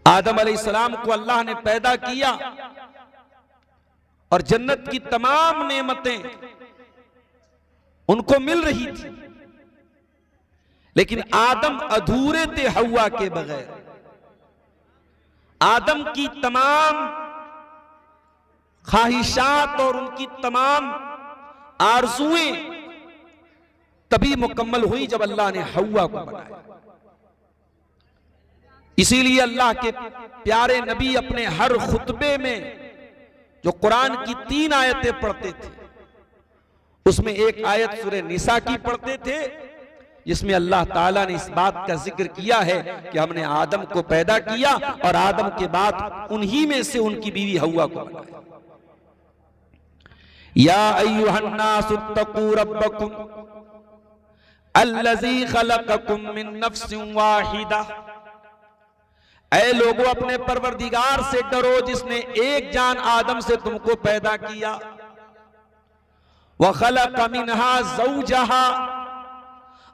आदम अलैहिस्सलाम को अल्लाह ने पैदा किया और जन्नत की तमाम नेमतें उनको मिल रही थी, लेकिन आदम अधूरे थे हव्वा के बगैर। आदम की तमाम ख्वाहिशात और उनकी तमाम आरज़ुएं तभी मुकम्मल हुई जब अल्लाह ने हव्वा को बनाया। इसीलिए अल्लाह के प्यारे नबी अपने हर खुतबे में जो कुरान की 3 आयतें पढ़ते थे, उसमें एक आयत सूरह निसा की पढ़ते थे, जिसमें अल्लाह ताला ने इस बात का जिक्र किया है कि हमने आदम को पैदा किया और आदम के बाद उन्हीं में से उनकी बीवी हव्वा को बनाया। या अय्युहन्नासुत्तकू रब्बकुम अल्लज़ी खलक़कुम मिन नफ्सिन वाहिदा, ऐ लोगों अपने परवरदिगार से डरो जिसने एक जान आदम से तुमको पैदा किया। व खलक़ मिनहा ज़ौजहा,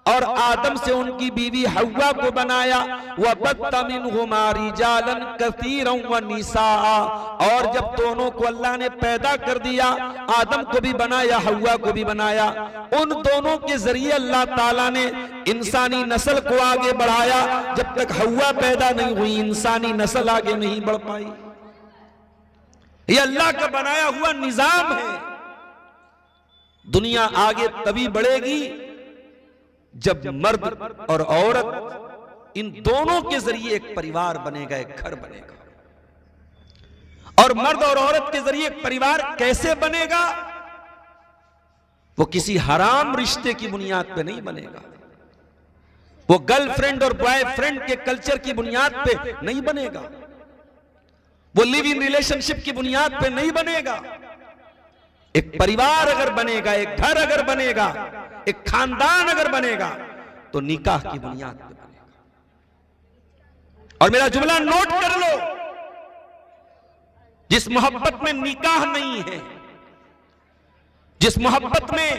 और आदम से उनकी बीवी हव्वा को बनाया। व बत्ता मिनहुमा रिजालन कसीरन व निसाआ, और जब दोनों को अल्लाह ने पैदा कर दिया, आदम को भी बनाया हव्वा को भी बनाया, उन दोनों के जरिए अल्लाह ताला ने इंसानी नस्ल को आगे बढ़ाया। जब तक हव्वा पैदा नहीं हुई इंसानी नस्ल आगे नहीं बढ़ पाई। ये अल्लाह का बनाया हुआ निजाम है। दुनिया आगे तभी बढ़ेगी जब मर्द और औरत इन दोनों के जरिए एक परिवार बनेगा, एक घर बनेगा। और मर्द और औरत के जरिए एक परिवार कैसे बनेगा? वो किसी हराम रिश्ते की बुनियाद पे नहीं बनेगा, वो गर्लफ्रेंड और बॉयफ्रेंड के कल्चर की बुनियाद पे नहीं बनेगा, वो लिव इन रिलेशनशिप की बुनियाद पे नहीं बनेगा। एक परिवार अगर बनेगा, एक घर अगर बनेगा, एक खानदान अगर बनेगा, तो निकाह की बुनियाद पे बनेगा। और मेरा जुमला नोट कर लो, जिस मोहब्बत में निकाह नहीं है, जिस मोहब्बत में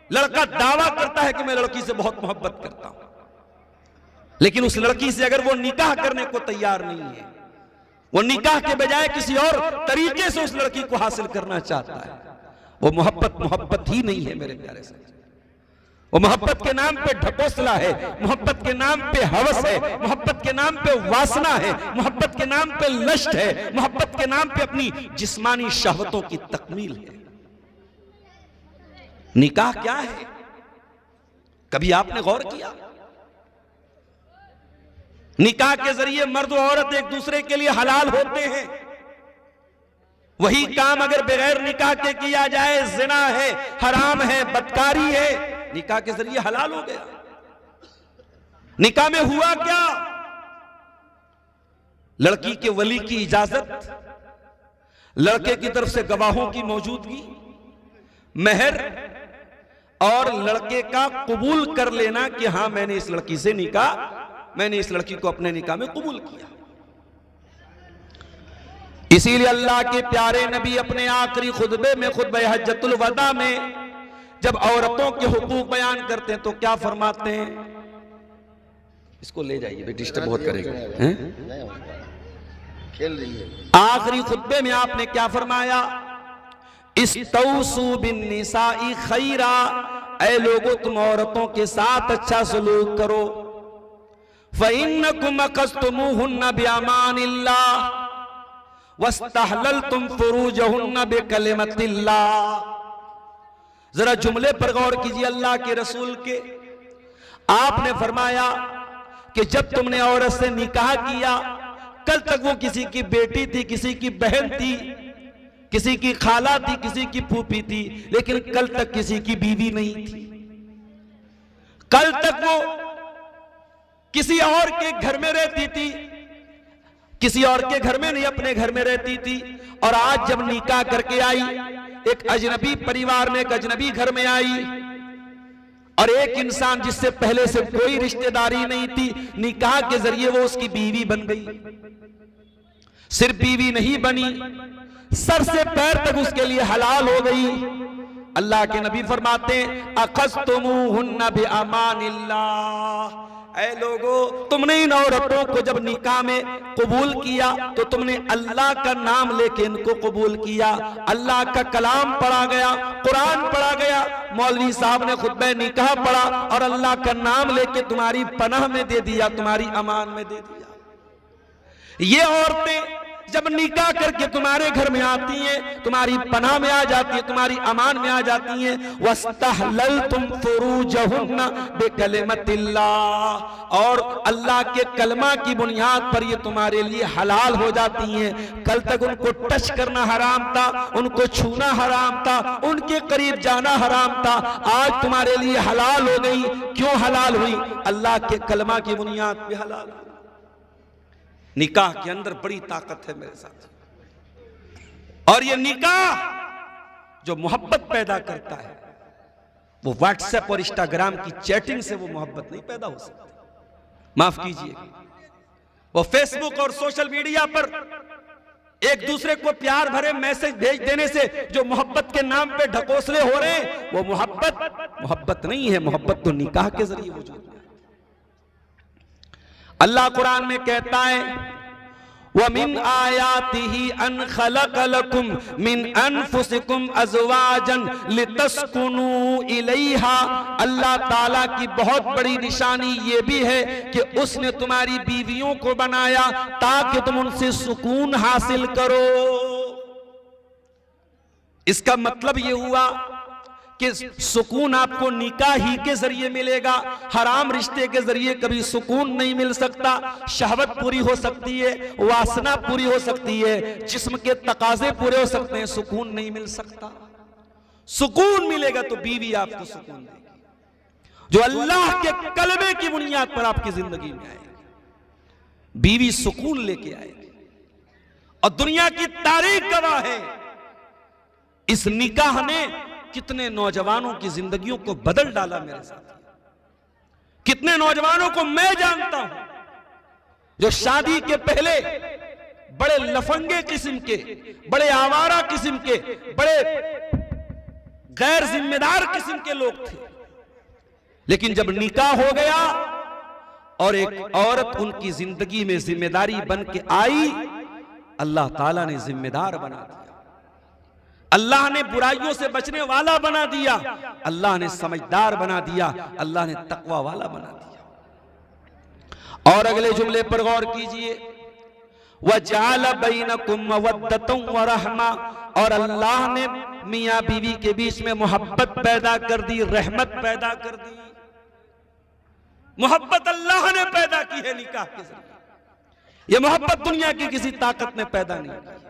लड़का दावा करता है कि मैं लड़की से बहुत मोहब्बत करता हूं, लेकिन उस लड़की से अगर वो निकाह करने को तैयार नहीं है, वो निकाह के बजाय किसी और तरीके से उस लड़की को हासिल करना चाहता है, वो मोहब्बत ही नहीं है मेरे प्यारे से। वो मोहब्बत के नाम पे ढकोसला है, मोहब्बत के नाम पे हवस है, मोहब्बत के नाम पे वासना है, मोहब्बत के नाम पे लश्त है, मोहब्बत के नाम पे अपनी जिस्मानी शहवतों की तकमील है। निकाह क्या है? कभी आपने गौर किया? निकाह के जरिए मर्द और औरत एक दूसरे के लिए हलाल होते हैं। वही काम अगर बगैर निकाह के किया जाए जिना है, हराम है, बदकारी है। निकाह के जरिए हलाल हो गया। निकाह में हुआ क्या? लड़की के वली की इजाजत, लड़के की तरफ से गवाहों की मौजूदगी, मेहर और लड़के का कबूल कर लेना कि हां मैंने इस लड़की से निकाह, मैंने इस लड़की को अपने निकाह में कबूल किया। इसीलिए अल्लाह के प्यारे नबी अपने आखिरी खुतबे में, खुतबे हज्जतुल वदा में, जब औरतों के हुकूक बयान करते हैं तो क्या फरमाते हैं? इसको ले जाइए, बेटी डिस्टर्ब बहुत करेगा, खेल रही है। आखिरी खुतबे में आपने क्या फरमाया? इस्तौसू बिन निसाई खैरा, ऐ लोगों तुम औरतों के साथ अच्छा सलूक करो। फ़इन्नकुम अक़स्तुमूहुन्ना बिअमानिल्लाह वस्तहललतुम फ़ुरूजहुन्ना बिकलिमतिल्लाह। जरा जुमले पर गौर कीजिए अल्लाह के रसूल के। आपने फरमाया कि जब तुमने औरत से निकाह किया, कल तक वो किसी की बेटी थी, किसी की बहन थी, किसी की खाला थी, किसी की फूफी थी, लेकिन कल तक किसी की बीवी नहीं थी। कल तक वो किसी और के घर में रहती थी, किसी और के घर में नहीं, अपने घर में रहती थी। और आज जब निकाह करके आई, एक अजनबी परिवार में, एक अजनबी घर में आई, और एक इंसान जिससे पहले से कोई रिश्तेदारी नहीं थी, निकाह के जरिए वो उसकी बीवी बन गई। सिर्फ बीवी नहीं बनी, सर से पैर तक उसके लिए हलाल हो गई। अल्लाह के नबी फरमाते हैं अक़स्तुमूहुन्ना बिअमानिल्लाह, ऐ लोगों, तुमने इन औरतों को जब निकाह में कबूल किया तो तुमने अल्लाह का नाम लेके इनको कबूल किया, अल्लाह का कलाम पढ़ा गया, कुरान पढ़ा गया, मौलवी साहब ने खुतबा निकाह पढ़ा और अल्लाह का नाम लेके तुम्हारी पनाह में दे दिया, तुम्हारी अमान में दे दिया। ये औरतें जब निकाह करके तुम्हारे घर में आती हैं, तुम्हारी पनाह में आ जाती है, तुम्हारी अमान में आ जाती हैं, वस्तहललतुम फुरूजहुन्ना बिकलिमतिल्लाह, और अल्लाह के कलमा की बुनियाद पर ये तुम्हारे लिए हलाल हो जाती हैं। कल तक उनको टच करना हराम था, उनको छूना हराम था, उनके करीब जाना हराम था, आज तुम्हारे लिए हलाल हो गई। क्यों हलाल हुई? अल्लाह के कलमा की बुनियाद पे हलाल। निकाह के अंदर बड़ी ताकत है मेरे साथ, और ये निकाह जो मोहब्बत पैदा करता है, वो व्हाट्सएप और इंस्टाग्राम की चैटिंग से वो मोहब्बत नहीं पैदा हो सकती। माफ कीजिए, वो फेसबुक और सोशल मीडिया पर एक दूसरे को प्यार भरे मैसेज भेज देने से जो मोहब्बत के नाम पे ढकोसले हो रहे हैं, वो मोहब्बत नहीं है। मोहब्बत तो निकाह के जरिए वजूद में। अल्लाह कुरान में कहता है, वमिन आयातिही अन खलक़ लकुम मिन अनफुसिकुम अज़वाजन लितस्कुनू इलैहा। अल्लाह ताला की बहुत बड़ी निशानी ये भी है कि उसने तुम्हारी बीवियों को बनाया ताकि तुम उनसे सुकून हासिल करो। इसका मतलब ये हुआ कि सुकून आपको निकाह ही के जरिए मिलेगा, हराम रिश्ते के जरिए कभी सुकून नहीं मिल सकता। शहवत पूरी हो सकती है, वासना पूरी हो सकती है, जिस्म के तकाजे पूरे हो सकते हैं, सुकून नहीं मिल सकता। सुकून मिलेगा तो बीवी आपको सुकून देगी, जो अल्लाह के कलमे की बुनियाद पर आपकी जिंदगी में आएगी। बीवी सुकून लेके आएगी, और दुनिया की तारीख गवाह है, इस निकाह ने कितने नौजवानों की जिंदगियों को बदल डाला मेरे साथ। कितने नौजवानों को मैं जानता हूं जो शादी के पहले बड़े लफंगे किस्म के, बड़े आवारा किस्म के, बड़े गैर जिम्मेदार किस्म के लोग थे, लेकिन जब निकाह हो गया और एक औरत उनकी जिंदगी में जिम्मेदारी बन के आई, अल्लाह ताला ने जिम्मेदार बना दिया, अल्लाह ने बुराइयों से बचने वाला बना दिया, अल्लाह ने समझदार बना दिया, अल्लाह ने तकवा वाला बना दिया। और अगले जुमले पर गौर कीजिए, वजअल बैनकुम मवद्दतन व रहमा, और अल्लाह ने मियां बीवी के बीच में मोहब्बत पैदा कर दी, रहमत पैदा कर दी। मोहब्बत अल्लाह ने पैदा की है निकाह के जरिए। यह मोहब्बत दुनिया की किसी ताकत ने पैदा नहीं की।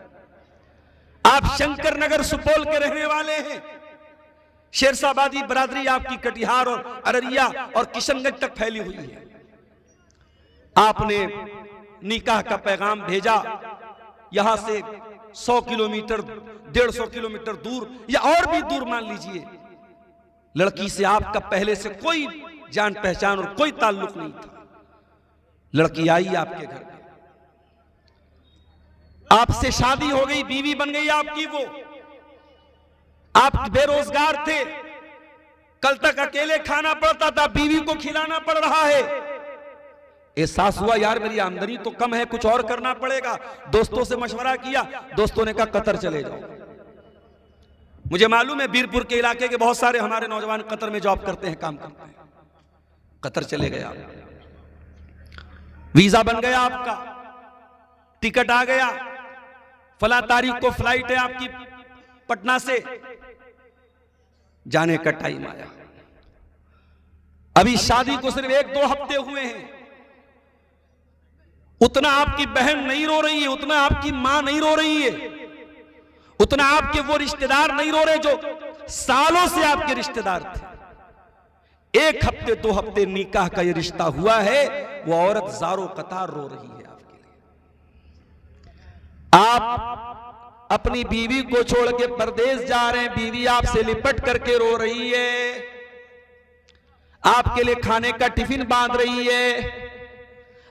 आप शंकर नगर सुपौल के रहने वाले हैं, शेरशाबादी बरादरी आपकी कटिहार और अररिया और किशनगंज तक फैली हुई है। आपने निकाह का पैगाम भेजा, यहां से 100 किलोमीटर 150 किलोमीटर दूर या और भी दूर मान लीजिए, लड़की से आपका पहले से कोई जान पहचान और कोई ताल्लुक नहीं था। लड़की आई आपके घर में, आपसे शादी हो गई, बीवी बन गई आपकी। वो आप बेरोजगार थे, कल तक अकेले खाना पड़ता था, बीवी को खिलाना पड़ रहा है। एहसास हुआ यार मेरी आमदनी तो कम है, कुछ और करना पड़ेगा। दोस्तों से मशवरा किया, दोस्तों ने कहा कतर चले जाओ। मुझे मालूम है बीरपुर के इलाके के बहुत सारे हमारे नौजवान कतर में जॉब करते हैं, काम करते हैं। कतर चले गया, वीजा बन गया आपका, टिकट आ गया, फला तारीख को फ्लाइट है आपकी पटना से, जाने का टाइम आया। अभी शादी को सिर्फ 1-2 हफ्ते हुए हैं, उतना आपकी बहन नहीं रो रही है, उतना आपकी मां नहीं रो रही है, उतना आपके वो रिश्तेदार नहीं रो रहे जो सालों से आपके रिश्तेदार थे। 1 हफ्ते 2 हफ्ते निकाह का ये रिश्ता हुआ है, वो औरत ज़ारो कतार रो रही है आपके लिए। आप अपनी बीवी को छोड़ के परदेश जा रहे हैं, बीवी आपसे लिपट करके रो रही है, आपके लिए खाने का टिफिन बांध रही है,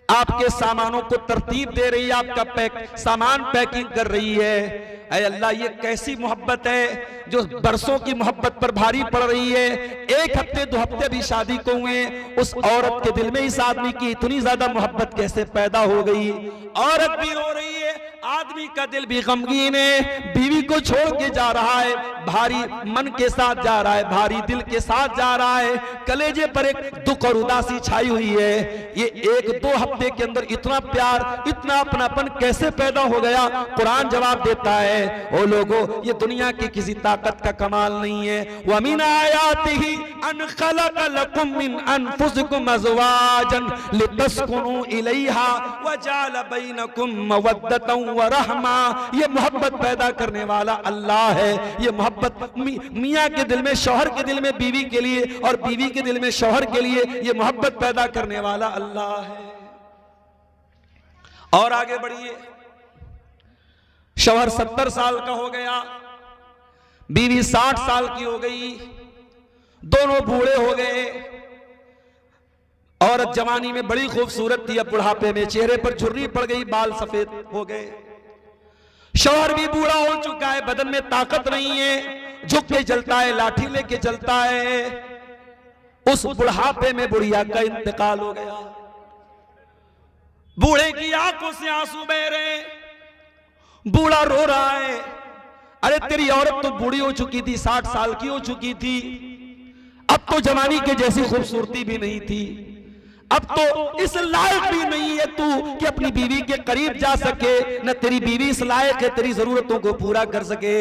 आपके सामानों को तरतीब दे रही है, आपका सामान पैकिंग कर रही है। ऐ अल्लाह, ये कैसी मोहब्बत है जो बरसों की मोहब्बत पर भारी पड़ रही है। एक हफ्ते 2 हफ्ते भी शादी को हुए, उस औरत के दिल में इस आदमी की इतनी ज्यादा मोहब्बत कैसे पैदा हो गई। औरत भी रो रही है, आदमी का दिल भी गमगीन है, बीवी को छोड़ के जा रहा है, भारी मन के साथ जा रहा है, भारी दिल के साथ जा रहा है, कलेजे पर एक दुख और उदासी छाई हुई है। ये 1-2 हफ्ते के अंदर इतना प्यार, इतना अपनापन कैसे पैदा हो गया? कुरान जवाब देता है, ओ लोगों, ये दुनिया की किसी ताकत का कमाल नहीं है। व मिन आयातिही अन खलक़ लकुम मिन अनफुसिकुम अज़वाजन लितस्कुनु इलैहा व जअल बैनकुम मवद्दतन व रहमा। ये मोहब्बत पैदा करने वाला अल्लाह है। ये मोहब्बत मियाँ के दिल में, शौहर के दिल में बीवी के लिए, और बीवी के दिल में शौहर के लिए, ये मोहब्बत पैदा करने वाला अल्लाह है। और आगे बढ़िए, शौहर 70 साल का हो गया, बीवी 60 साल की हो गई, दोनों बूढ़े हो गए। औरत जवानी में बड़ी खूबसूरत थी, अब बुढ़ापे में चेहरे पर झुर्री पड़ गई, बाल सफेद हो गए। शौहर भी बूढ़ा हो चुका है, बदन में ताकत नहीं है, झुक के चलता है, लाठी लेके चलता है। उस बुढ़ापे में बुढ़िया का इंतकाल हो गया। बूढ़े की आंखों से आंसू बह रहे, बूढ़ा रो रहा है। अरे तेरी औरत तो बूढ़ी हो चुकी थी, 60 साल की हो चुकी थी, अब तो जवानी के जैसी खूबसूरती भी नहीं थी, अब तो इस लायक भी नहीं है तू कि अपनी बीवी के करीब जा सके, न तेरी बीवी इस लायक है तेरी जरूरतों को पूरा कर सके।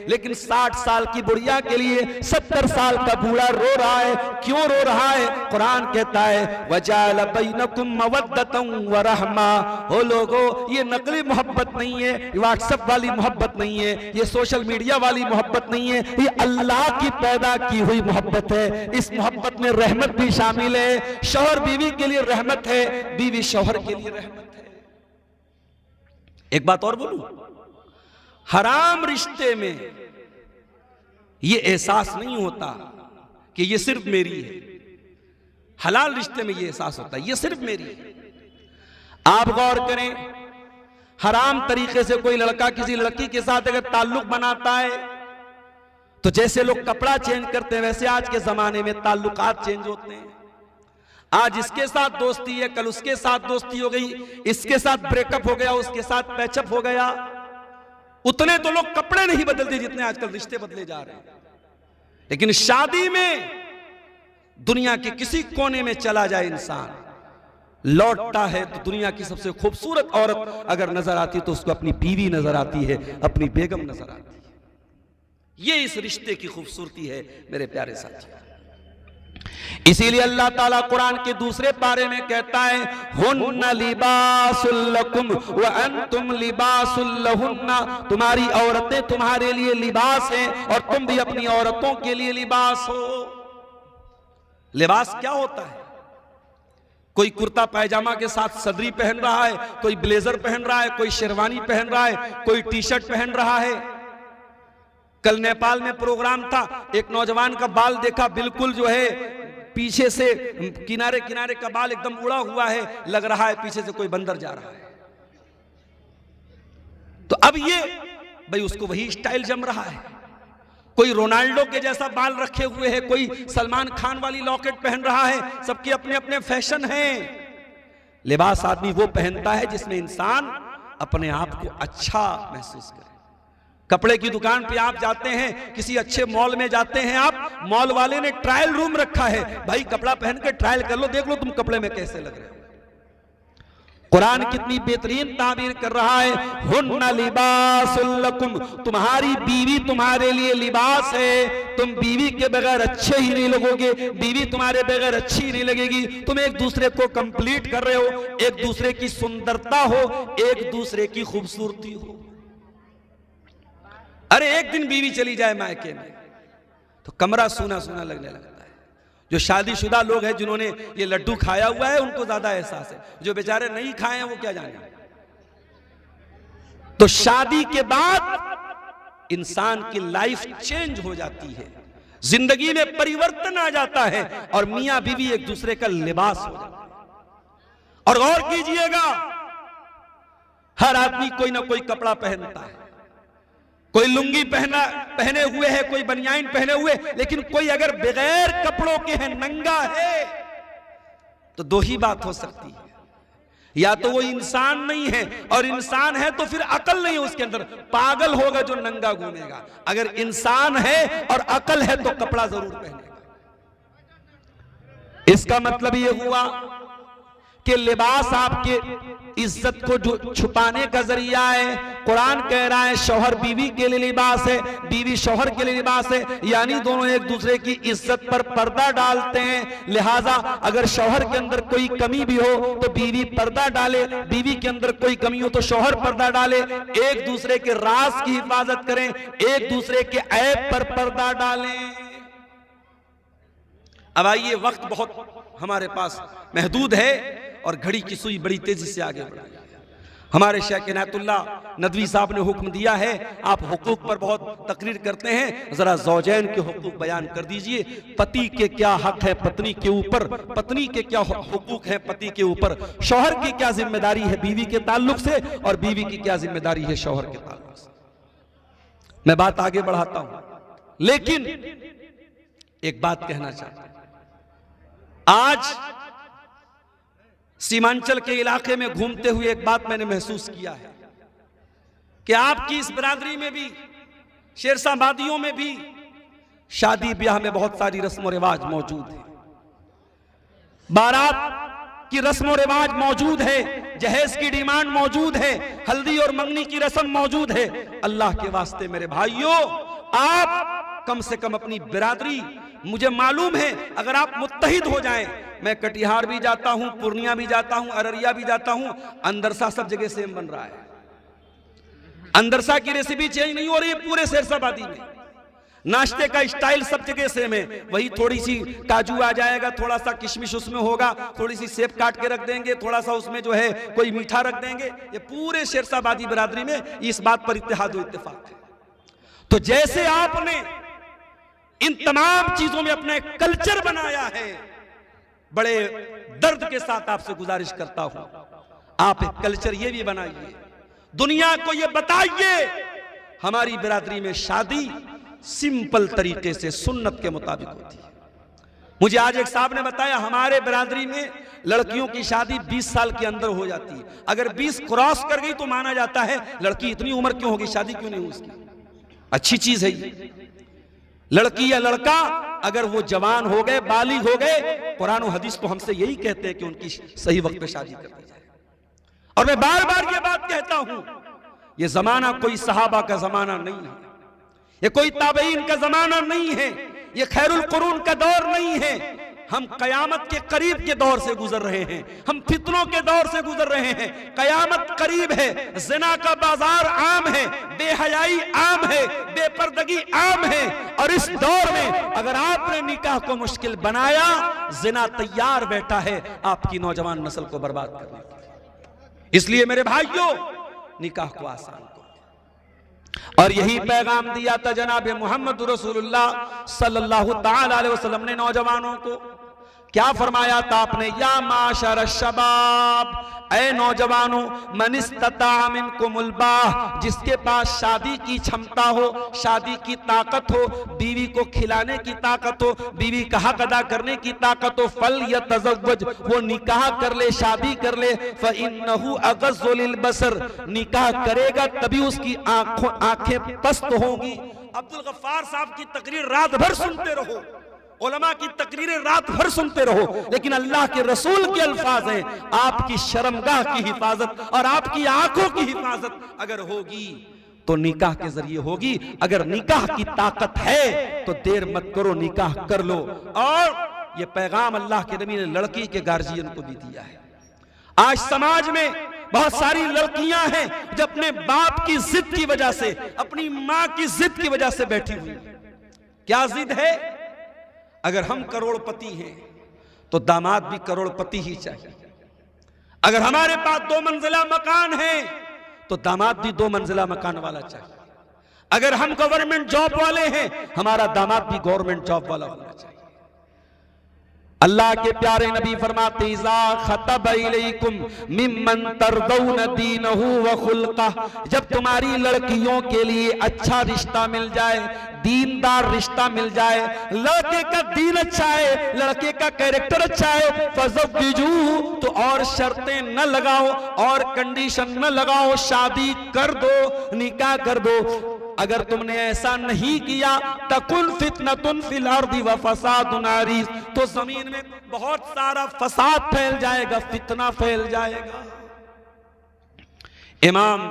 लेकिन 60 साल की बुढ़िया के लिए 70 साल का बूढ़ा रो रहा है। क्यों रो रहा है? कुरान कहता है वजाल बैनकुम मवद्दतन व रहमा। हो लोगों, ये नकली मोहब्बत नहीं है, व्हाट्सएप वाली मोहब्बत नहीं है, ये सोशल मीडिया वाली मोहब्बत नहीं है, ये अल्लाह की पैदा की हुई मोहब्बत है। इस मोहब्बत में रहमत भी शामिल है। शौहर बीवी के लिए रहमत है, बीवी शौहर के लिए रहमत है। एक बात और बोलूं, हराम रिश्ते में यह एहसास नहीं होता कि यह सिर्फ मेरी है, हलाल रिश्ते में यह एहसास होता है यह सिर्फ मेरी है। आप गौर करें, हराम तरीके से कोई लड़का किसी लड़की के साथ अगर ताल्लुक बनाता है तो जैसे लोग कपड़ा चेंज करते हैं वैसे आज के जमाने में ताल्लुकात चेंज होते हैं। आज इसके साथ दोस्ती है, कल उसके साथ दोस्ती हो गई, इसके साथ ब्रेकअप हो गया, उसके साथ पैचअप हो गया। उतने तो लोग कपड़े नहीं बदलते जितने आजकल रिश्ते बदले जा रहे हैं। लेकिन शादी में दुनिया के किसी कोने में चला जाए इंसान, लौटता है तो दुनिया की सबसे खूबसूरत औरत अगर नजर आती तो उसको अपनी बीवी नजर आती है, अपनी बेगम नजर आती है। ये इस रिश्ते की खूबसूरती है मेरे प्यारे साथी। इसीलिए अल्लाह ताला कुरान के दूसरे पारे में कहता है हुन्ना लिबासुल लकुम व अंतुम लिबासुल लहुन्ना। तुम्हारी औरतें तुम्हारे लिए लिबास हैं और तुम भी अपनी औरतों के लिए लिबास हो। लिबास क्या होता है? कोई कुर्ता पैजामा के साथ सदरी पहन रहा है, कोई ब्लेजर पहन रहा है, कोई शेरवानी पहन रहा है, कोई टी शर्ट पहन रहा है। कल नेपाल में प्रोग्राम था, एक नौजवान का बाल देखा, बिल्कुल जो है पीछे से किनारे किनारे का बाल एकदम उड़ा हुआ है, लग रहा है पीछे से कोई बंदर जा रहा है। तो अब ये भाई उसको वही स्टाइल जम रहा है। कोई रोनाल्डो के जैसा बाल रखे हुए है, कोई सलमान खान वाली लॉकेट पहन रहा है। सबके अपने अपने फैशन हैं। लिबास आदमी वो पहनता है जिसमें इंसान अपने आप को अच्छा महसूस करे। कपड़े की दुकान पे आप जाते हैं, किसी अच्छे मॉल में जाते हैं आप, मॉल वाले ने ट्रायल रूम रखा है, भाई कपड़ा पहन के ट्रायल कर लो, देख लो तुम कपड़े में कैसे लग रहे हो। कुरान कितनी बेहतरीन ताबीर कर रहा है, हुन्ना लिबासुल लकुम। तुम्हारी बीवी तुम्हारे लिए लिबास है। तुम बीवी के बगैर अच्छे ही नहीं लगोगे, बीवी तुम्हारे बगैर अच्छी नहीं लगेगी। तुम एक दूसरे को कंप्लीट कर रहे हो, एक दूसरे की सुंदरता हो, एक दूसरे की खूबसूरती हो। अरे एक दिन बीवी चली जाए मायके में तो कमरा सूना सूना लगने लगता है। जो शादीशुदा लोग हैं जिन्होंने ये लड्डू खाया हुआ है उनको ज्यादा एहसास है, जो बेचारे नहीं खाए हैं वो क्या जाने। तो शादी के बाद इंसान की लाइफ चेंज हो जाती है, जिंदगी में परिवर्तन आ जाता है और मियां बीवी एक दूसरे का लिबास हो जाता है। और गौर कीजिएगा, हर आदमी कोई ना कोई कपड़ा पहनता है, कोई लुंगी पहने हुए है, कोई बनियान पहने हुए, लेकिन कोई अगर बगैर कपड़ों के है, नंगा है, तो दो ही बात हो सकती है, या तो वो इंसान नहीं है, और इंसान है तो फिर अकल नहीं है उसके अंदर, पागल होगा जो नंगा घूमेगा। अगर इंसान है और अकल है तो कपड़ा जरूर पहनेगा। इसका मतलब ये हुआ कि लिबास आपके इज्जत को जो छुपाने का जरिया है। कुरान कह रहा है शौहर बीवी के लिए लिबास है, बीवी शौहर के लिए लिबास है, यानी दोनों एक दूसरे की इज्जत पर पर्दा डालते हैं। लिहाजा अगर शौहर के अंदर कोई कमी भी हो तो बीवी पर्दा डाले, बीवी के अंदर कोई कमी हो तो शौहर पर्दा डाले, एक दूसरे के राज की हिफाजत करें, एक दूसरे के ऐब पर पर्दा डालें। अब आइए, वक्त बहुत हमारे पास महदूद है और घड़ी की सुई बड़ी तेजी से आगे बढ़ रही है। हमारे शेख इनायतुल्लाह नदवी साहब ने हुक्म दिया है, आप हुकूक पर बहुत तकरीर करते हैं, जरा ज़ौजैन के हुकूक बयान कर दीजिए। पति के क्या हक है पत्नी के ऊपर, पत्नी के क्या हुकूक है पति के ऊपर, शौहर की क्या जिम्मेदारी है बीवी के ताल्लुक से, और बीवी की क्या जिम्मेदारी है शौहर के ताल्लुक से। मैं बात आगे बढ़ाता हूं, लेकिन एक बात कहना चाहता हूं। आज सीमांचल के इलाके में घूमते हुए एक बात मैंने महसूस किया है कि आपकी इस बिरादरी में भी, शेरशाह वादियों में भी शादी ब्याह में बहुत सारी रस्म और रिवाज मौजूद है, बारात की रस्म और रिवाज मौजूद है, जहेज की डिमांड मौजूद है, हल्दी और मंगनी की रस्म मौजूद है। अल्लाह के वास्ते मेरे भाइयों, आप कम से कम अपनी बिरादरी, मुझे मालूम है अगर आप मुत्तहिद हो जाएं, मैं कटिहार भी जाता हूं, पूर्णिया भी जाता हूं, अररिया भी जाता हूं, अंदरसा सब जगह सेम बन रहा है। अंदरसा की रेसिपी चेंज नहीं हो रही है पूरे शेरशाहबादी में, नाश्ते का स्टाइल सब जगह सेम है, वही थोड़ी सी काजू आ जाएगा, थोड़ा सा किशमिश उसमें होगा, थोड़ी सी सेब काट के रख देंगे, थोड़ा सा उसमें जो है कोई मीठा रख देंगे। ये पूरे शेरशाहबादी बिरादरी में इस बात पर इत्तेहाद व इत्तेफाक है। तो जैसे आपने इन तमाम चीजों में अपना एक कल्चर बनाया है, बड़े दर्द के साथ आपसे गुजारिश करता हूं, आप एक कल्चर ये भी बनाइए, दुनिया को ये बताइए हमारी बिरादरी में शादी सिंपल तरीके से सुन्नत के मुताबिक होती है। मुझे आज एक साहब ने बताया हमारे बिरादरी में लड़कियों की शादी 20 साल के अंदर हो जाती है, अगर 20 क्रॉस कर गई तो माना जाता है लड़की इतनी उम्र क्यों होगी, शादी क्यों नहीं हुई उसकी। अच्छी चीज है ये। लड़की या लड़का अगर वो जवान हो गए, बालिग हो गए, कुरान और हदीस तो हमसे यही कहते हैं कि उनकी सही वक्त पे शादी कर दी जाए। और मैं बार बार ये बात कहता हूं, ये जमाना कोई सहाबा का जमाना नहीं है, ये कोई ताबईन का जमाना नहीं है, ये खैरुल कुरून का दौर नहीं है। हम कयामत के करीब के दौर से गुजर रहे हैं, हम फितनों के दौर से गुजर रहे हैं। कयामत करीब है, ज़िना का बाजार आम है, बेहयाई आम है, बेपर्दगी आम है, और इस दौर में अगर आपने निकाह को मुश्किल बनाया, ज़िना तैयार बैठा है आपकी नौजवान नस्ल को बर्बाद करने के लिए। इसलिए मेरे भाइयों, निकाह को आसान करो, और यही पैगाम दिया था जनाब मोहम्मद रसूलुल्लाह सल्लल्लाहु ताला अलैहि वसल्लम ने नौजवानों को। क्या फरमाया था आपने, या माशर शबाब, ऐ नौजवानों, मन इस्तता मिनकुमुल बाह, जिसके पास शादी की क्षमता हो, शादी की ताकत हो, बीवी को खिलाने की ताकत हो, बीवी का हक अदा करने की ताकत हो, फल यतज़व्वज, वो निकाह कर ले, शादी कर ले, फ़इन्नहु अग़ज़्ज़ु लिलबसर, निकाह करेगा तभी उसकी आंखें पस्त होंगी। अब्दुल गफ्फार साहब की तकरीर रात भर सुनते रहो, उलमा की तकरीरें रात भर सुनते रहो, लेकिन अल्लाह के रसूल के अल्फाज हैं, आपकी शर्मगाह की हिफाजत और आपकी आंखों की हिफाजत अगर होगी तो निकाह के जरिए होगी। अगर निकाह की ताकत है तो देर मत करो, निकाह कर लो। और ये पैगाम अल्लाह के नबी ने लड़की के गार्जियन को भी दिया है। आज समाज में बहुत सारी लड़कियां हैं जो अपने बाप की जिद की वजह से, अपनी मां की जिद की वजह से बैठी हुई। क्या जिद है? अगर हम करोड़पति हैं तो दामाद भी करोड़पति ही चाहिए। अगर हमारे पास 2 मंजिला मकान है तो दामाद भी 2 मंजिला मकान वाला चाहिए। अगर हम गवर्नमेंट जॉब वाले हैं, हमारा दामाद भी गवर्नमेंट जॉब वाला होना चाहिए। अल्लाह के प्यारे नबी फरमाते इज़ा खतब इलैकुम मिम्मन तरदौन दीनहु व खुल्क़ह, जब तुम्हारी लड़कियों के लिए अच्छा रिश्ता मिल जाए, दीनदार रिश्ता मिल जाए, लड़के का दीन अच्छा है, लड़के का कैरेक्टर अच्छा है, फज़व्विजूहु, तो और शर्तें न लगाओ और कंडीशन न लगाओ, शादी कर दो, निकाह कर दो। अगर तुमने ऐसा नहीं किया तकुन फितनतुन फिल अर्दि व फसादुन अरीज़, तो जमीन में बहुत सारा फसाद फैल जाएगा, फितना फैल जाएगा। इमाम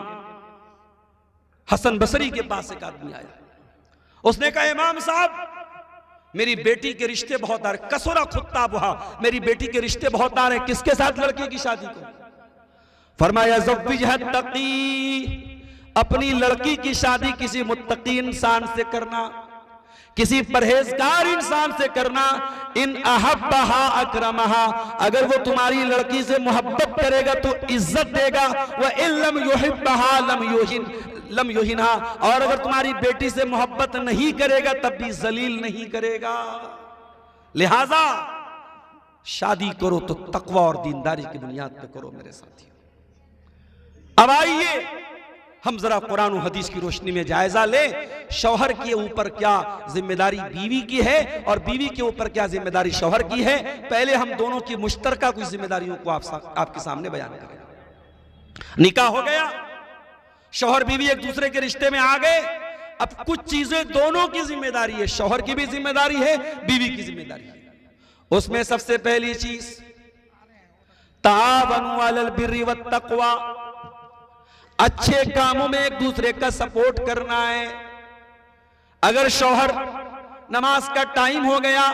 हसन बसरी के पास एक आदमी आया, उसने कहा इमाम साहब मेरी बेटी के रिश्ते बहुत आ रहे, कसुरा खुत्ता बुहा, मेरी बेटी के रिश्ते बहुत आ रहे, किसके साथ लड़के की शादी करूं? फरमाया ज़व्विजहा तक़ी, अपनी लड़की की शादी किसी मुत्तकी इंसान से करना, किसी परहेजगार इंसान से करना। इन अहब्बहा अकरमहा, अगर वो तुम्हारी लड़की से मोहब्बत करेगा तो इज्जत देगा, व इल्लम युहिब्बहा लम युहिनहा, और अगर तुम्हारी बेटी से मोहब्बत नहीं करेगा तब भी जलील नहीं करेगा। लिहाजा शादी करो तो तकवा और दीनदारी की बुनियाद पे करो मेरे साथियों। अब आइए हम जरा कुरान और हदीस की रोशनी में जायजा लें, शौहर के ऊपर क्या जिम्मेदारी बीवी की है और बीवी के ऊपर क्या जिम्मेदारी शौहर की है। पहले हम दोनों की मुश्तरका कुछ जिम्मेदारियों को आपके सामने बयान करें। निकाह हो गया, शौहर बीवी एक दूसरे के रिश्ते में आ गए, अब कुछ चीजें दोनों की जिम्मेदारी है, शौहर की भी जिम्मेदारी है, बीवी की जिम्मेदारी है। उसमें सबसे पहली चीज तावनु अलल बिर्रि वत तक़वा, अच्छे कामों में एक दूसरे का सपोर्ट करना है। अगर शौहर नमाज का टाइम हो गया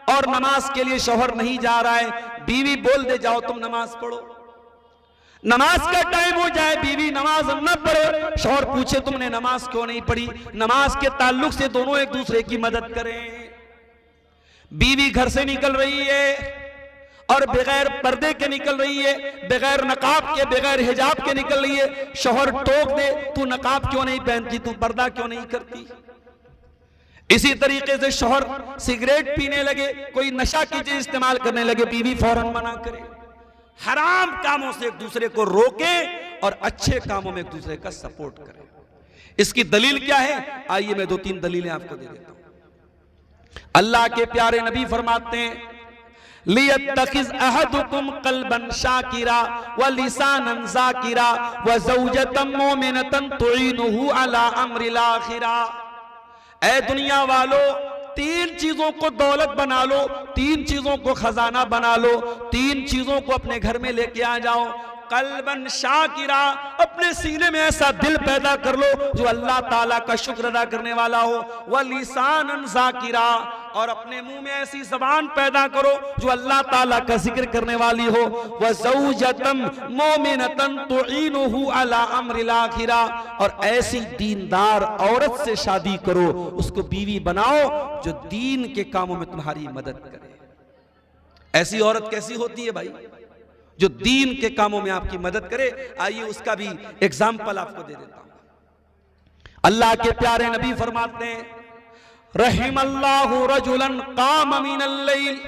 और नमाज के लिए शौहर नहीं जा रहा है, बीवी बोल दे जाओ तुम नमाज पढ़ो। नमाज का टाइम हो जाए, बीवी नमाज न पढ़े, शौहर पूछे तुमने नमाज क्यों नहीं पढ़ी, नमाज के ताल्लुक से दोनों एक दूसरे की मदद करें। बीवी घर से निकल रही है और बगैर पर्दे के निकल रही है, बगैर नकाब के, बगैर हिजाब के निकल रही है, शौहर टोक दे तू नकाब क्यों नहीं पहनती, तू पर्दा क्यों नहीं करती। इसी तरीके से शौहर सिगरेट पीने लगे, कोई नशा की चीज इस्तेमाल करने लगे, बीवी फौरन मना करे। हराम कामों से एक दूसरे को रोके और अच्छे कामों में एक दूसरे का सपोर्ट करे। इसकी दलील क्या है, आइए मैं 2-3 दलीलें आपको दे देता हूं। अल्लाह के प्यारे नबी फरमाते हैं लियत्तखिज़ अहदुकुम क़ल्बन शाकिरा व लिसानन ज़ाकिरा व ज़ौजतन मुमिनतन तुईनुहु अला अम्रिल आखिरा। ऐ दुनिया वालों, 3 चीजों को दौलत बना लो, 3 चीजों को खजाना बना लो, 3 चीजों को अपने घर में लेके आ जाओ। कल्बन शाकिरा, अपने सीने में ऐसा दिल पैदा कर लो जो अल्लाह ताला का शुक्र अदा करने वाला हो। व लिसानन ज़ाकिरा, और अपने मुंह में ऐसी जबान पैदा करो जो अल्लाह ताला का जिक्र करने वाली हो। व ज़ौजतन मुमिनतन तुईनुहु अला अम्रिल आखिरा, और ऐसी दीनदार औरत से शादी करो, उसको बीवी बनाओ जो दीन के कामों में तुम्हारी मदद करे। ऐसी औरत कैसी होती है भाई, जो दीन के कामों में आपकी मदद करे। आइए उसका भी एग्जाम्पल आपको दे देता हूं। अल्लाह के प्यारे नबी फरमाते हैं रहिमल्लाहु रजुलन काम मिनल लैल,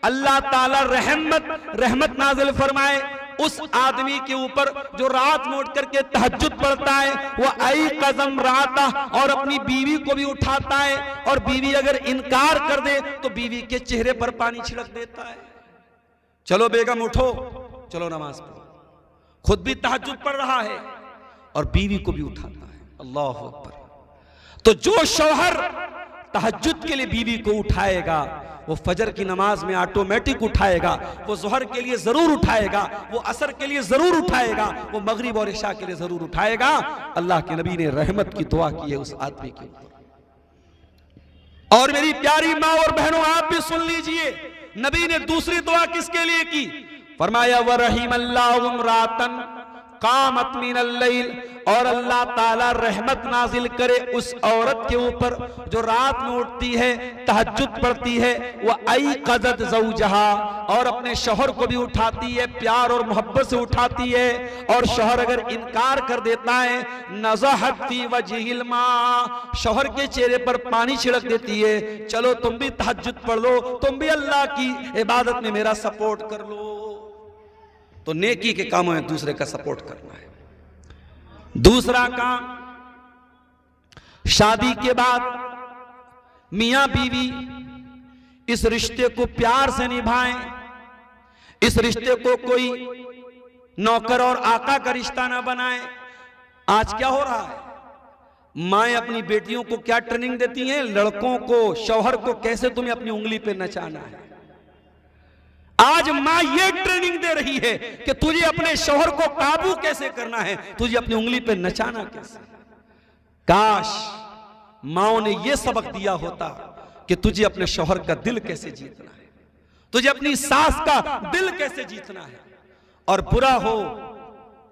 अल्लाह ताला रहमत नाजिल फरमाए उस आदमी के ऊपर जो रात में उठ करके तहज्जुद पढ़ता है, वह आई कज़म राता, और अपनी बीवी को भी उठाता है, और बीवी अगर इनकार कर दे तो बीवी के चेहरे पर पानी छिड़क देता है। चलो बेगम उठो, चलो नमाज पढ़ो। खुद भी तहज्जुद पढ़ रहा है और बीवी को भी उठाता है। अल्लाह अकबर। तो जो शौहर तहज्जुद के लिए बीवी को उठाएगा, वो फजर की नमाज में ऑटोमेटिक उठाएगा, वो ज़ोहर के लिए जरूर उठाएगा, वो असर के लिए जरूर उठाएगा, वो मगरिब और इशा के लिए जरूर उठाएगा। अल्लाह के नबी ने रहमत की दुआ की है उस आदमी के ऊपर। और मेरी प्यारी माँ और बहनों, आप भी सुन लीजिए, नबी ने दूसरी दुआ किसके लिए की? फरमाया व रहीमल्लाहु इम्रातन कामत मिनल लैल, और अल्लाह ताला रहमत नाजिल करे उस औरत के ऊपर जो रात में उठती है, तहज्जुद पढ़ती है, वह आई क़ज़त ज़ौजहा, और अपने शौहर को भी उठाती है, प्यार और मोहब्बत से उठाती है। और शौहर अगर इनकार कर देता है, नज़हत फी वजहिल मा, शौहर के चेहरे पर पानी छिड़क देती है, चलो तुम भी तहज्जुद पढ़ लो, तुम भी अल्लाह की इबादत में मेरा सपोर्ट कर लो। तो नेकी के कामों में दूसरे का सपोर्ट करना है। दूसरा काम, शादी के बाद मियां बीवी इस रिश्ते को प्यार से निभाएं। इस रिश्ते को कोई नौकर और आका का रिश्ता ना बनाएं। आज क्या हो रहा है, माएं अपनी बेटियों को क्या ट्रेनिंग देती हैं, लड़कों को, शौहर को कैसे तुम्हें अपनी उंगली पे नचाना है। आज मां ये ट्रेनिंग दे रही है कि तुझे अपने शौहर को काबू कैसे करना है, तुझे अपनी उंगली पे नचाना कैसे। काश माओ ने यह सबक दिया होता कि तुझे अपने शौहर का दिल कैसे जीतना है, तुझे अपनी सास का दिल कैसे जीतना है। और बुरा हो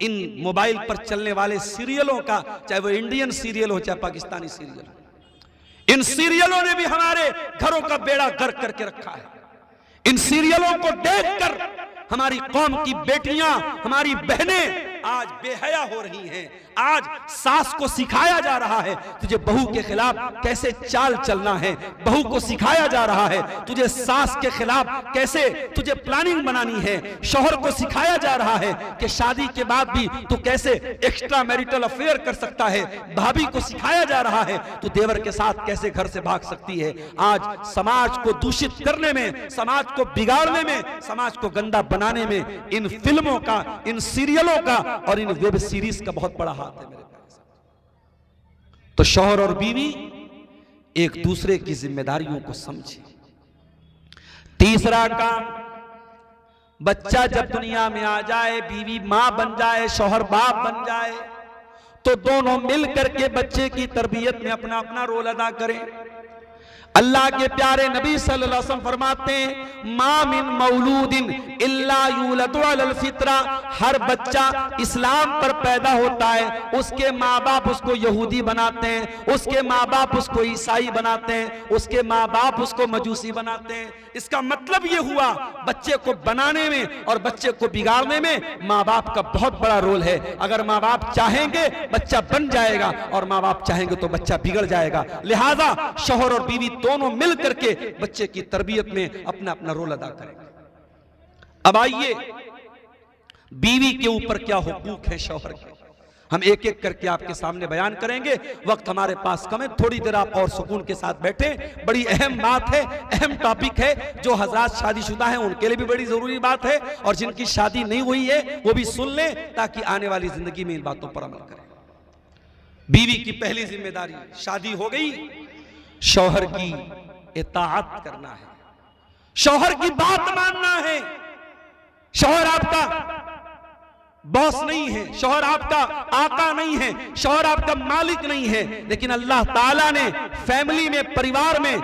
इन मोबाइल पर चलने वाले सीरियलों का, चाहे वो इंडियन सीरियल हो चाहे पाकिस्तानी सीरियल हो, इन सीरियलों ने भी हमारे घरों का बेड़ा गर्क करके रखा है। इन सीरियलों को देखकर हमारी कौम की बेटियां, हमारी बहनें आज बेहया हो रही हैं। आज सास को सिखाया जा रहा है तुझे बहू के खिलाफ कैसे चाल चलना है, बहू को सिखाया जा रहा है तुझे सास के खिलाफ कैसे तुझे प्लानिंग बनानी है, शौहर को सिखाया जा रहा है कि शादी के बाद भी तू कैसे एक्स्ट्रा मैरिटल अफेयर कर सकता है, भाभी को सिखाया जा रहा है तू देवर के साथ कैसे घर से भाग सकती है। आज समाज को दूषित करने में, समाज को बिगाड़ने में, समाज को गंदा बनाने में इन फिल्मों का, इन सीरियलों का और इन वेब सीरीज का बहुत बड़ा हाथ है मेरे पास। तो शौहर और बीवी एक दूसरे की जिम्मेदारियों को समझे। तीसरा काम, बच्चा जब दुनिया में आ जाए, बीवी मां बन जाए, शौहर बाप बन जाए, तो दोनों मिलकर के बच्चे की तरबियत में अपना अपना रोल अदा करें। अल्लाह के प्यारे नबी सल्लल्लाहु अलैहि वसल्लम फरमाते हैं, मा मिन मौलूदिन इल्ला यूलदु अलल फित्रा, हर बच्चा इस्लाम पर पैदा होता है, उसके माँ बाप उसको यहूदी बनाते हैं, उसके माँ बाप उसको ईसाई बनाते हैं, उसके माँ बाप उसको मजूसी बनाते हैं। इसका मतलब ये हुआ बच्चे को बनाने में और बच्चे को बिगाड़ने में माँ बाप का बहुत बड़ा रोल है। अगर माँ बाप चाहेंगे बच्चा बन जाएगा और माँ बाप चाहेंगे तो बच्चा बिगड़ जाएगा। लिहाजा शौहर और बीवी दोनों मिल करके बच्चे की तरबियत में अपना अपना रोल अदा करेंगे। अब आइए, बीवी के ऊपर क्या हुकूक है शौहर के, हम एक एक करके आपके सामने बयान करेंगे। वक्त हमारे पास कम है, थोड़ी देर आप और सुकून के साथ बैठे। बड़ी अहम बात है, अहम टॉपिक है। जो हजरात शादीशुदा हैं उनके लिए भी बड़ी जरूरी बात है, और जिनकी शादी नहीं हुई है वो भी सुन लें ताकि आने वाली जिंदगी में इन बातों पर अमल करें। बीवी की पहली जिम्मेदारी, शादी हो गई, शौहर की इताअत करना है, शौहर की बात मानना है। शौहर आपका बॉस नहीं है, शौहर आपका आका नहीं है, शौहर आपका मालिक नहीं है, लेकिन अल्लाह ताला ने फैमिली में, परिवार में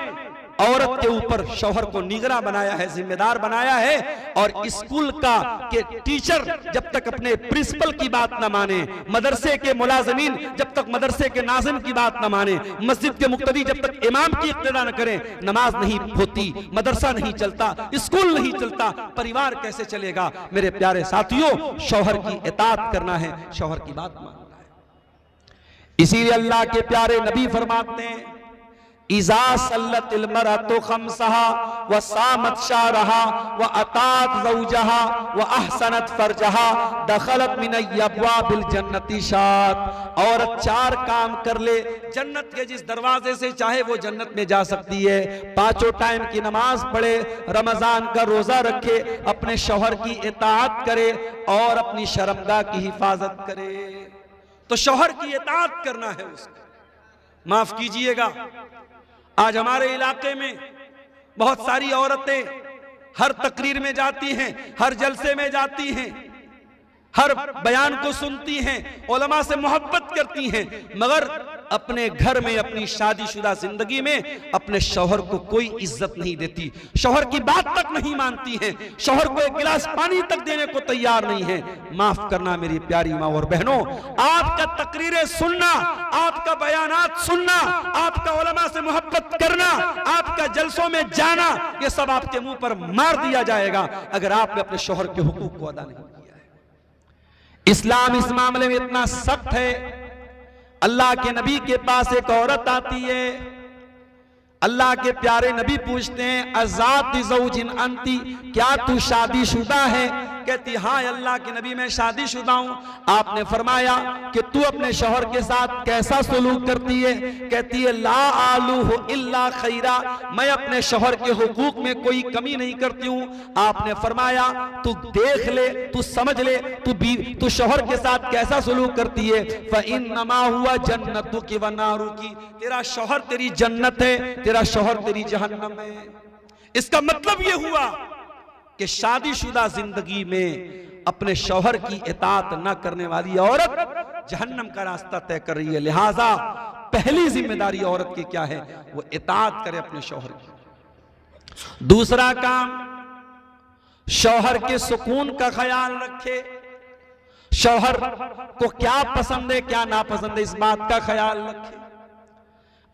औरत के ऊपर शौहर को निगरान बनाया है, जिम्मेदार बनाया है। और स्कूल का के टीचर जब तक अपने प्रिंसिपल की बात न माने, मदरसे के मुलाजिमीन जब तक मदरसे के नाज़िम की बात न माने, मस्जिद के मुक्तदी जब तक इमाम की इक्तिदा न करें, नमाज नहीं होती, मदरसा नहीं चलता, स्कूल नहीं चलता, परिवार कैसे चलेगा। मेरे प्यारे साथियों, शौहर की इताअत करना है, शौहर की बात मानना है। इसीलिए अल्लाह के प्यारे नबी फरमाते हैं, इज़ा सल्लतिल मरअतु खम्सहा व सामत शारहा व अतात ज़ौजहा व अहसनत फरजहा दखलत मिन अब्वाबिल जन्नति शात। औरत चार काम कर ले, जन्नत के जिस दरवाजे से चाहे वो जन्नत में जा सकती है। पांचों टाइम की नमाज पढ़े, रमजान का रोजा रखे, अपने शौहर की इताअत करे और अपनी शर्मगाह की हिफाजत करे। तो शौहर की इताअत करना है उसको। माफ कीजिएगा, आज हमारे इलाके में बहुत सारी औरतें हर तकरीर में जाती हैं, हर जलसे में जाती हैं, हर बयान को सुनती हैं, उलमा से मोहब्बत करती हैं, मगर अपने घर में अपनी शादीशुदा जिंदगी में अपने शौहर को कोई इज्जत नहीं देती, शौहर की बात तक नहीं मानती है, शौहर को एक गिलास पानी तक देने को तैयार नहीं है। माफ करना मेरी प्यारी माँ और बहनों, आपका तकरीरें सुनना, आपका बयानात सुनना, आपका उलमा से मोहब्बत करना, आपका जलसों में जाना, ये सब आपके मुंह पर मार दिया जाएगा अगर आपने अपने शौहर के हुकूक को अदा नहीं किया है। इस्लाम इस मामले में इतना सख्त है। अल्लाह के नबी के पास एक औरत आती है, अल्लाह के प्यारे नबी पूछते हैं अज़ात ज़ौजिन अंती, क्या तू शादीशुदा है? कहती हाँ अल्लाह के नबी मैं शादीशुदा हूं। आपने फरमाया कि तू अपने शौहर के साथ कैसा सलूक करती है? कहती है ला आलूहु इल्ला खैरा, मैं अपने शौहर के हुकूक में कोई कमी नहीं करती हूं। आपने फरमाया तू देख ले, तू समझ ले, तू शौहर के साथ कैसा सलूक करती है। फ़इन्नमा हुआ जन्नतुकी व नारुकी, तेरा शौहर तेरी जन्नत है, तेरा शौहर तेरी जहन्नम है। इसका मतलब यह हुआ कि शादीशुदा जिंदगी में अपने शौहर की इताअत न करने वाली औरत जहन्नम का रास्ता तय कर रही है। लिहाजा पहली जिम्मेदारी औरत की क्या है? वो इताअत करे अपने शौहर की। दूसरा काम, शौहर के सुकून का ख्याल रखे। शौहर को क्या पसंद है क्या नापसंद है, इस बात का ख्याल रखे।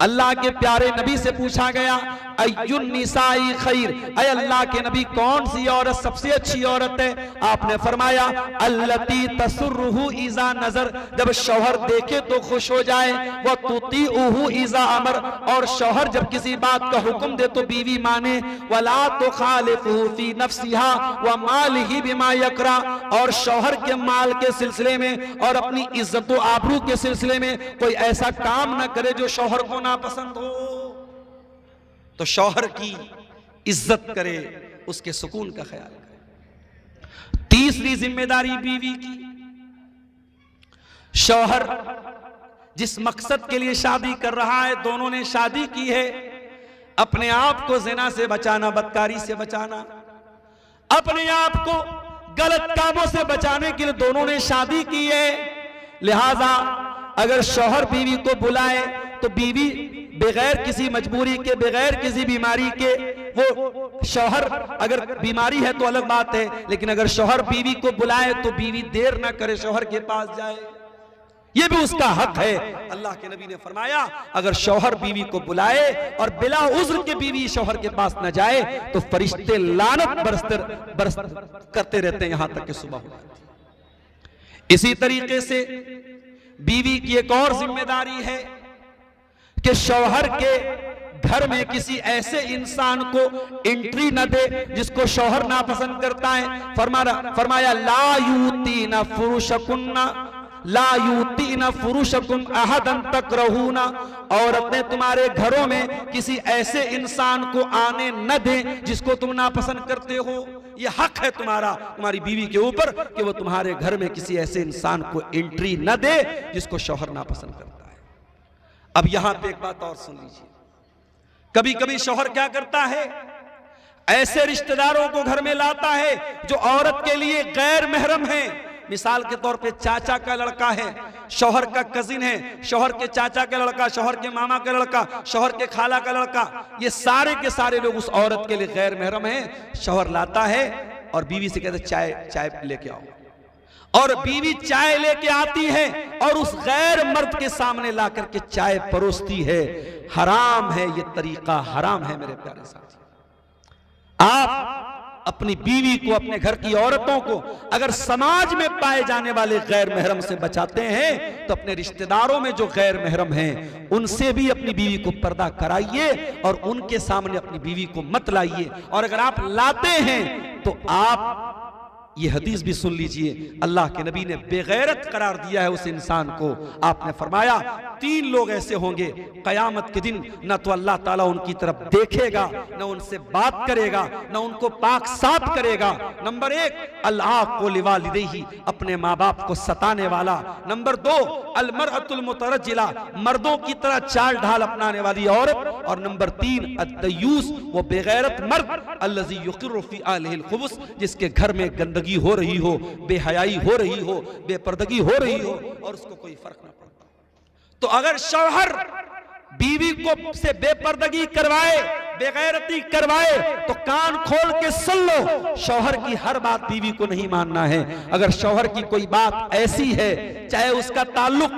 अल्लाह के प्यारे नबी से पूछा गया अय्युन निसाई खैर, अय अल्लाह के नबी कौन सी औरत सबसे अच्छी औरत है? आपने फरमाया अल्लती तसुर्रुहु इज़ा नजर, जब शौहर देखे तो खुश हो जाए, व तुतीउहु इज़ा अमर, और शौहर जब किसी बात का हुक्म दे तो बीवी माने, वला तुखालिफुहु फी नफ्सिहा व मालिही बिमा यकरा, और शौहर के माल के सिलसिले में और अपनी इज्जत व आबरू के सिलसिले में कोई ऐसा काम न करे जो शौहर को ना पसंद हो। तो शौहर की इज्जत करे, उसके सुकून का ख्याल करे। तीसरी जिम्मेदारी बीवी की, शौहर जिस मकसद के लिए शादी कर रहा है, दोनों ने शादी की है अपने आप को ज़िना से बचाना, बदकारी से बचाना, अपने आप को गलत कामों से बचाने के लिए दोनों ने शादी की है। लिहाजा अगर शौहर बीवी को बुलाए तो बीवी बगैर किसी मजबूरी के, बगैर किसी बीमारी के, वो शौहर अगर बीमारी है तो अलग बात है, लेकिन अगर शौहर बीवी को बुलाए तो बीवी देर ना करे, शौहर के पास जाए, ये भी उसका हक है। अल्लाह के नबी ने फरमाया अगर शौहर बीवी को बुलाए और बिला उज़्र के बीवी शौहर के पास न जाए तो फरिश्ते लानत बरस करते रहते हैं यहां तक कि सुबह हो जाती। इसी तरीके से बीवी की एक और जिम्मेदारी है कि शौहर के घर में किसी ऐसे इंसान को एंट्री न दे जिसको शौहर नापसंद करता है। फरमाया ला यूतीना फुरुशकुन्ना ला यूतीना फुरुशकुम अहदन तकरहूना, औरतें तुम्हारे घरों में किसी ऐसे इंसान को आने न दें जिसको तुम नापसंद करते हो। यह हक है तुम्हारा, तुम्हारी बीवी के ऊपर कि वो तुम्हारे घर में किसी ऐसे इंसान को एंट्री न दे जिसको शौहर नापसंद करता है। अब यहां पे एक बात और सुन लीजिए, कभी कभी शौहर क्या करता है, ऐसे रिश्तेदारों को घर में लाता है जो औरत के लिए गैर महरम है। मिसाल के तौर पे चाचा का लड़का है, शौहर का कजिन है, शौहर के चाचा का लड़का, शौहर के मामा का लड़का, शौहर के खाला का लड़का, ये सारे के सारे लोग उस औरत के लिए गैर महरम हैं। शौहर लाता है और बीवी से कहता है चाय लेके आओ, और बीवी चाय लेके आती है और उस गैर मर्द के सामने ला करके चाय परोसती है। हराम है, ये तरीका हराम है मेरे प्यारे साथी। आप अपनी बीवी को, अपने घर की औरतों को अगर समाज में पाए जाने वाले गैर महरम से बचाते हैं तो अपने रिश्तेदारों में जो गैर महरम हैं उनसे भी अपनी बीवी को पर्दा कराइए और उनके सामने अपनी बीवी को मत लाइए। और अगर आप लाते हैं तो आप ये हदीस भी सुन लीजिए, अल्लाह के नबी ने बेगैरत करार दिया है उस इंसान को। आपने फरमाया 3 लोग ऐसे होंगे कयामत के दिन, न तो अल्लाह ताला उनकी तरफ देखेगा, न उनसे बात करेगा, न उनको पाक साफ करेगा। नंबर 1 अल्लाह को लिवालिदैही, अपने माँ बाप को सताने वाला। नंबर 2 अलमरअतुल मुतरज्जिला, मर्दों की तरह चाल ढाल अपनाने वाली औरत। और नंबर 3 अद्दयूस, वो बेगैरत मर्द अल्लज़ी युक़िर्रु फ़ी आलिहिल ख़ुबुस, जिसके घर में गंदगी हो रही हो, बेहयाई हो रही हो, बेपर्दगी हो रही हो और उसको कोई फर्क ना पड़ता। तो अगर शौहर बीवी को से बेपर्दगी करवाए, बेगैरती करवाए, तो कान खोल के सुन लो, शौहर की हर बात बीवी को नहीं मानना है। अगर शौहर की कोई बात ऐसी है, चाहे उसका ताल्लुक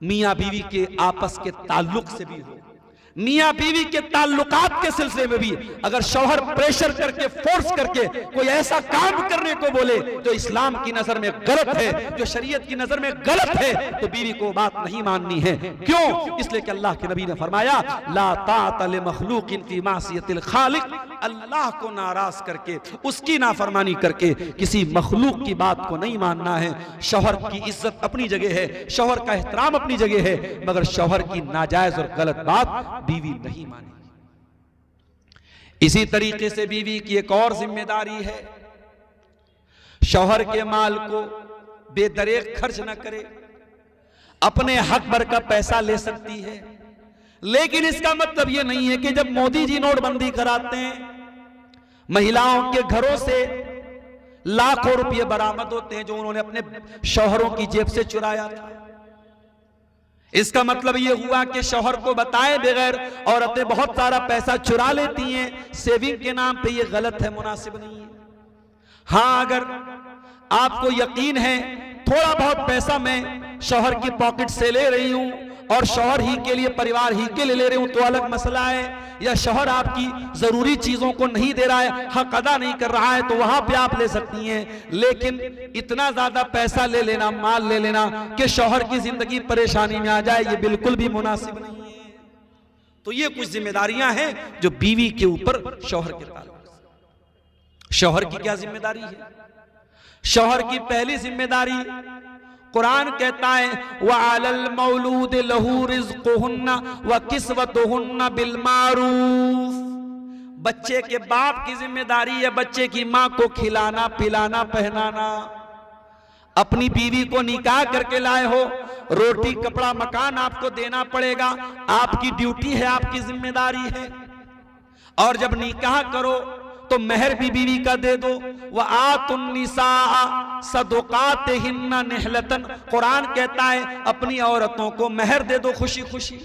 मियां बीवी के आपस के ताल्लुक से भी हो, मियां बीवी के ताल्लुकात के सिलसिले में भी अगर शौहर प्रेशर करके, फोर्स करके कोई ऐसा काम करने को बोले जो इस्लाम की नजर में गलत है, जो शरीयत की नजर में गलत है, तो बीवी को बात नहीं माननी है। क्यों? इसलिए कि अल्लाह के नबी ने फरमाया, ला ताअत लिमखलूकिन फी मासियतिल खालिक, अल्लाह को नाराज करके, उसकी नाफरमानी करके किसी मखलूक की बात को नहीं मानना है। शौहर की इज्जत अपनी जगह है, शौहर का एहतराम अपनी जगह है, मगर शौहर की नाजायज और गलत बात बीवी नहीं मानेगी। इसी तरीके से बीवी की एक और जिम्मेदारी है, शौहर के माल को बेदरेक खर्च न करे। अपने हक भर का पैसा ले सकती है, लेकिन इसका मतलब यह नहीं है कि जब मोदी जी नोटबंदी कराते हैं, महिलाओं के घरों से लाखों रुपए बरामद होते हैं जो उन्होंने अपने शौहरों की जेब से चुराया था। इसका मतलब यह हुआ कि शौहर को बताए बगैर औरतें बहुत सारा पैसा चुरा लेती हैं सेविंग के नाम पे। यह गलत है, मुनासिब नहीं है। हां, अगर आपको यकीन है थोड़ा बहुत पैसा मैं शौहर की पॉकेट से ले रही हूं और शौहर ही के लिए, परिवार ही के लिए ले रही हूं, तो अलग मसला है। या शौहर आपकी जरूरी चीजों को नहीं दे रहा है, हक अदा नहीं कर रहा है, तो वहां पे आप ले सकती हैं। लेकिन इतना ज्यादा पैसा ले लेना, माल ले लेना कि शौहर की जिंदगी परेशानी में आ जाए, ये बिल्कुल भी मुनासिब नहीं है। तो ये कुछ जिम्मेदारियां हैं जो बीवी के ऊपर शौहर के ताल्लुक से। शौहर की क्या जिम्मेदारी है? शौहर की पहली जिम्मेदारी, कुरान कहता है, व अलल मौलूद लहू रिज़्क़ुहुन्ना व किस्वतुहुन्ना बिल मारूफ। बच्चे के बाप की जिम्मेदारी है बच्चे की मां को खिलाना, पिलाना, पहनाना। अपनी बीवी को निकाह करके लाए हो, रोटी, कपड़ा, मकान आपको देना पड़ेगा, आपकी ड्यूटी है, आपकी जिम्मेदारी है। और जब निकाह करो तो महर भी बीवी का दे दो। व आतुन निसा सदुकातिहिन्ना निहलतन, कुरान कहता है अपनी औरतों को महर दे दो खुशी खुशी।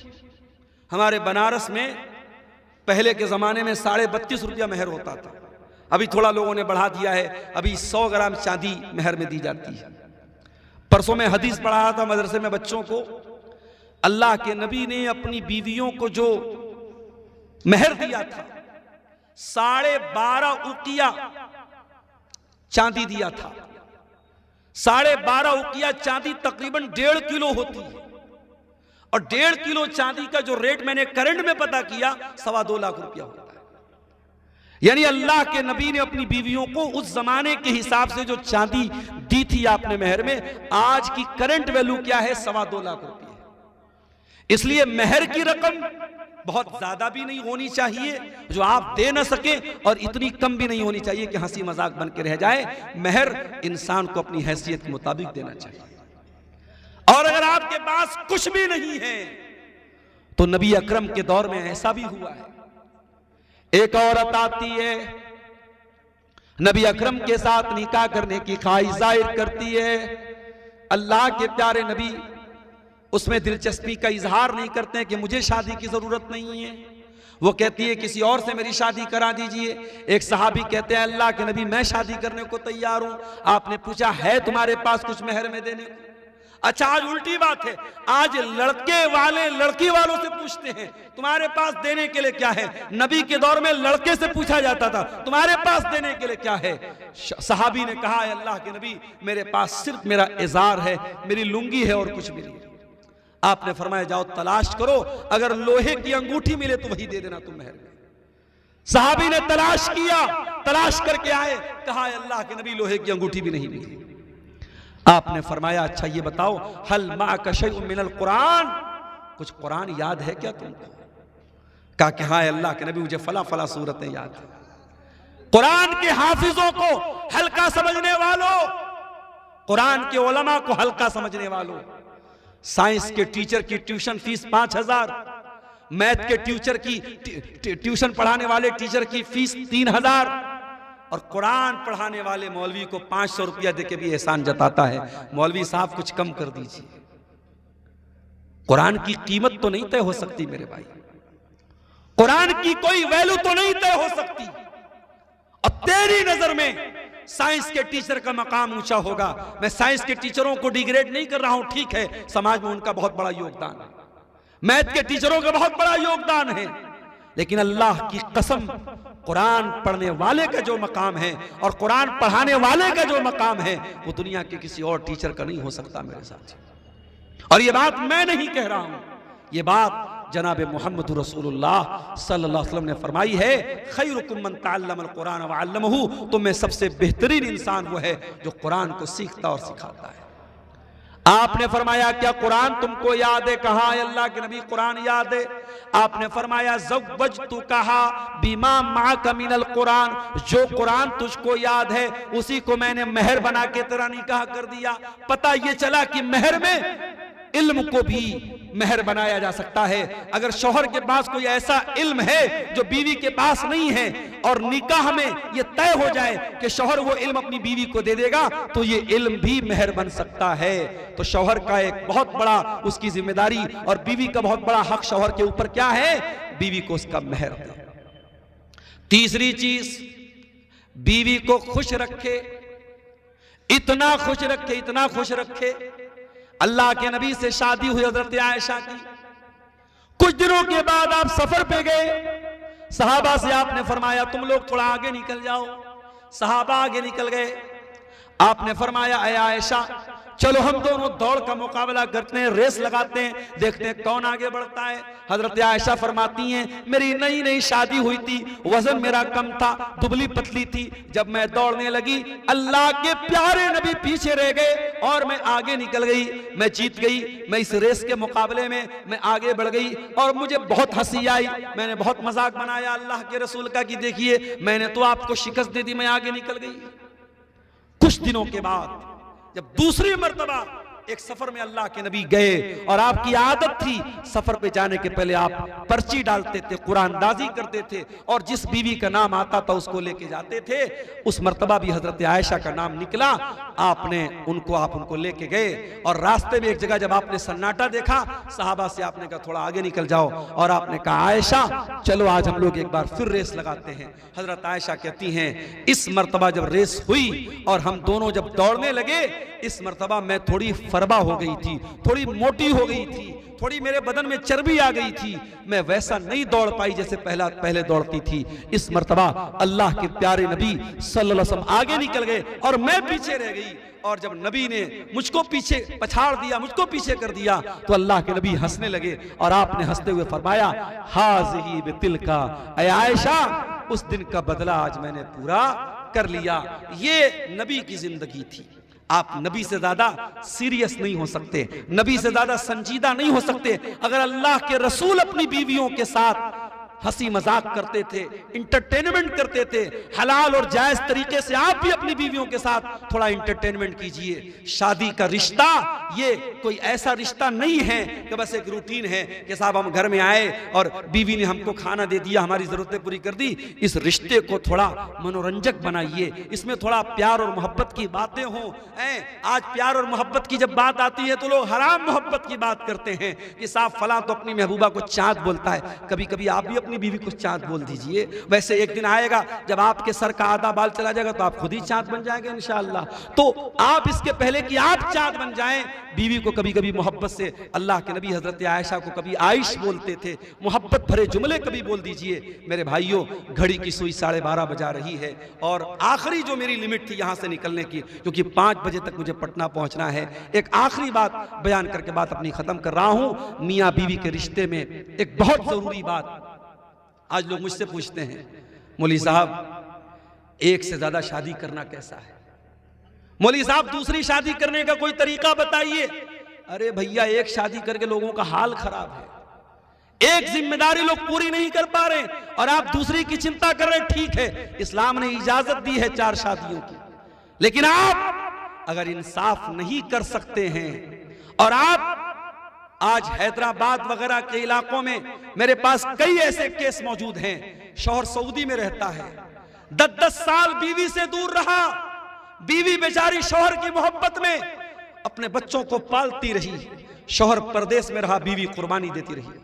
हमारे बनारस में पहले के जमाने में 32.5 रुपया महर होता था, अभी थोड़ा लोगों ने बढ़ा दिया है, अभी 100 ग्राम चांदी महर में दी जाती है। परसों में हदीस पढ़ा रहा था मदरसे में बच्चों को, अल्लाह के नबी ने अपनी बीवियों को जो महर दिया था 12.5 उकिया चांदी दिया था। 12.5 उकिया चांदी तकरीबन 1.5 किलो होती है, और 1.5 किलो चांदी का जो रेट मैंने करंट में पता किया 2.25 लाख रुपया होता है। यानी अल्लाह के नबी ने अपनी बीवियों को उस जमाने के हिसाब से जो चांदी दी थी आपने महर में, आज की करंट वैल्यू क्या है? 2.25 लाख रुपये। इसलिए महर की रकम बहुत ज्यादा भी नहीं होनी चाहिए जो आप दे न सके, और इतनी कम भी नहीं होनी चाहिए कि हंसी मजाक बन के रह जाए। महर इंसान को अपनी हैसियत के मुताबिक देना चाहिए। और अगर आपके पास कुछ भी नहीं है, तो नबी अकरम के दौर में ऐसा भी हुआ है, एक औरत आती है, नबी अकरम के साथ निकाह करने की ख्वाहिश जाहिर करती है। अल्लाह के प्यारे नबी उसमें दिलचस्पी का इजहार नहीं करते हैं कि मुझे शादी की जरूरत नहीं है, वो कहती है किसी और से मेरी शादी करा दीजिए। एक सहाबी कहते हैं अल्लाह के नबी मैं शादी करने को तैयार हूं। आपने पूछा है तुम्हारे पास कुछ महर में देने को? अच्छा, आज उल्टी बात है, आज लड़के वाले लड़की वालों से पूछते हैं तुम्हारे पास देने के लिए क्या है। नबी के दौर में लड़के से पूछा जाता था तुम्हारे पास देने के लिए क्या है। सहाबी ने कहा अल्लाह के नबी मेरे पास सिर्फ मेरा इज़ार है, मेरी लुंगी है और कुछ भी नहीं। आपने फरमाया जाओ तलाश करो, अगर लोहे की अंगूठी मिले तो वही दे देना तुम महर में। सहाबी ने तलाश किया, तलाश करके आए, कहा अल्लाह के नबी लोहे की अंगूठी भी नहीं मिली। आपने फरमाया अच्छा ये बताओ, हल माअका शैउन मिनल कुरान, कुछ कुरान याद है क्या तुमको? कहा कि हाँ अल्लाह के नबी मुझे फला फला सूरतें याद है। कुरान के हाफिजों को हल्का समझने वालों, कुरान के उलमा को हल्का समझने वालों, साइंस के टीचर की ट्यूशन फीस 5,000, मैथ के टीचर की ट्यूशन पढ़ाने वाले टीचर की फीस 3,000, और कुरान पढ़ाने वाले मौलवी को 500 रुपया देके भी एहसान जताता है, मौलवी साहब कुछ कम कर दीजिए। कुरान की कीमत तो नहीं तय हो सकती मेरे भाई, कुरान की कोई वैल्यू तो नहीं तय हो सकती। और तेरी नजर में साइंस के टीचर का मकाम ऊंचा होगा। मैं साइंस के टीचरों को डिग्रेड नहीं कर रहा हूं, ठीक है, समाज में उनका बहुत बड़ा योगदान है, मैथ के टीचरों का बहुत बड़ा योगदान है, लेकिन अल्लाह की कसम कुरान पढ़ने वाले का जो मकाम है और कुरान पढ़ाने वाले का जो मकाम है वो दुनिया के किसी और टीचर का नहीं हो सकता मेरे साथ। और ये बात मैं नहीं कह रहा हूं, ये बात जनाब मोहम्मद रसूलुल्लाह सल्लल्लाहु अलैहि वसल्लम ने फरमाई है, खैरुकुम मन तअल्लमल कुरान व अल्लमहु, तुम में सबसे बेहतरीन इंसान वो है जो कुरान को सीखता और सिखाता है। आपने फरमाया क्या कुरान तुमको याद है? कहा अल्लाह के नबी कुरान याद है। आपने फरमाया ज़व्वजतु कहा बिमा माका मिनल कुरान, जो कुरान तुझको याद है उसी को मैंने मेहर बना के तेरा निकाह कर दिया। पता ये चला कि मेहर में इल्म को भी मेहर बनाया जा सकता है। अगर शौहर के पास कोई ऐसा इल्म है जो बीवी के पास नहीं है और निकाह में ये तय हो जाए कि शौहर वो इल्म अपनी बीवी को दे देगा तो ये इल्म भी मेहर बन सकता है। तो शौहर का एक बहुत बड़ा उसकी जिम्मेदारी और बीवी का बहुत बड़ा हक शौहर के ऊपर क्या है? बीवी को उसका मेहर दे। तीसरी चीज, बीवी को खुश रखे, इतना खुश रखे, इतना खुश रखे। अल्लाह के नबी से शादी हुई हजरत आयशा की, कुछ दिनों के बाद आप सफर पे गए, सहाबा से आपने फरमाया तुम लोग थोड़ा आगे निकल जाओ। सहाबा आगे निकल गए, आपने फरमाया ऐ आयशा चलो हम दोनों दौड़ का मुकाबला करते हैं, रेस लगाते हैं, देखते हैं कौन आगे बढ़ता है। हजरत आयशा फरमाती हैं मेरी नई नई शादी हुई थी, वजन मेरा कम था, दुबली पतली थी, जब मैं दौड़ने लगी अल्लाह के प्यारे नबी पीछे रह गए और मैं आगे निकल गई, मैं जीत गई। मैं इस रेस के मुकाबले में मैं आगे बढ़ गई और मुझे बहुत हंसी आई, मैंने बहुत मजाक बनाया अल्लाह के रसूल का कि देखिए मैंने तो आपको शिकस्त दे दी, मैं आगे निकल गई। कुछ दिनों के बाद जब दूसरी मर्तबा एक सफर में अल्लाह के नबी गए और आपकी आदत थी सफर पे जाने के पहले आप पर्ची डालते थे, कुरानदाजी करते थे और जिस बीवी का नाम आता था उसको लेके जाते थे। उस मर्तबा भी हजरत आयशा का नाम निकला, आप उनको लेके गए और रास्ते में एक जगह जब आपने सन्नाटा देखा, सहाबा से आपने कहा थोड़ा आगे निकल जाओ और आपने कहा आयशा चलो आज हम लोग एक बार फिर रेस लगाते हैं। हजरत आयशा कहती हैं इस मर्तबा जब रेस हुई और हम दोनों जब दौड़ने लगे, इस मर्तबा मैं थोड़ी फरबा हो गई थी, थोड़ी मोटी हो गई थी, थोड़ी मेरे बदन में चर्बी आ गई थी, मैं वैसा नहीं दौड़ पाई जैसे पहले दौड़ती थी। इस मर्तबा अल्लाह के प्यारे नबी सल्लल्लाहु अलैहि वसल्लम आगे निकल गए और मैं पीछे रह गई। और जब नबी ने मुझको पीछे पछाड़ दिया, मुझको पीछे कर दिया, तो अल्लाह के नबी हंसने लगे और आपने हंसते हुए फरमाया हाज़िही बितिलका, ऐ आयशा उस दिन का बदला आज मैंने पूरा कर लिया। ये नबी की जिंदगी थी। आप नबी से ज्यादा सीरियस नहीं हो सकते, नबी से ज्यादा संजीदा नहीं हो सकते। अगर अल्लाह के रसूल अपनी बीवियों के साथ हंसी मजाक करते थे, इंटरटेनमेंट करते थे, हलाल और जायज तरीके से आप भी अपनी बीवियों के साथ थोड़ा इंटरटेनमेंट कीजिए। शादी का रिश्ता ये कोई ऐसा रिश्ता नहीं है कि बस एक रूटीन है कि साहब हम घर में आए और बीवी ने हमको खाना दे दिया, हमारी जरूरतें पूरी कर दी। इस रिश्ते को थोड़ा मनोरंजक बनाइए, इसमें थोड़ा प्यार और मोहब्बत की बातें हों। आज प्यार और मोहब्बत की जब बात आती है तो लोग हराम मोहब्बत की बात करते हैं कि साहब फला तो अपनी महबूबा को चाँद बोलता है। कभी कभी आप भी अपनी बीवी को चाँद बोल दीजिए। वैसे एक दिन आएगा जब आपके सर का आधा बाल चला जाएगा तो आप खुद ही चाँद बन जाएंगे इंशाअल्लाह। तो आप इसके पहले कि आप चाँद बन जाएं, बीवी को कभी कभी मोहब्बत से, अल्लाह के नबी हजरत आयशा को कभी आइश बोलते थे, मोहब्बत भरे जुमले कभी बोल दीजिए। मेरे भाइयों घड़ी की सुई 12:30 बजा रही है और आखिरी जो मेरी लिमिट थी यहाँ से निकलने की, क्योंकि 5 बजे तक मुझे पटना पहुँचना है, एक आखिरी बात बयान करके बात अपनी खत्म कर रहा हूँ। मियाँ बीवी के रिश्ते में एक बहुत जरूरी बात आज लोग मुझसे पूछते हैं, मौलवी साहब एक से ज्यादा शादी करना कैसा है? मौलवी साहब दूसरी शादी करने का कोई तरीका बताइए। अरे भैया एक शादी करके लोगों का हाल खराब है, एक जिम्मेदारी लोग पूरी नहीं कर पा रहे और आप दूसरी की चिंता कर रहे हैं। ठीक है, इस्लाम ने इजाजत दी है 4 शादियों की, लेकिन आप अगर इंसाफ नहीं कर सकते हैं और आप आज हैदराबाद वगैरह के इलाकों में मेरे पास कई ऐसे केस मौजूद हैं, शौहर सऊदी में रहता है, 10-10 साल बीवी से दूर रहा, बीवी बेचारी शौहर की मोहब्बत में अपने बच्चों को पालती रही, शौहर परदेश में रहा, बीवी कुर्बानी देती रही।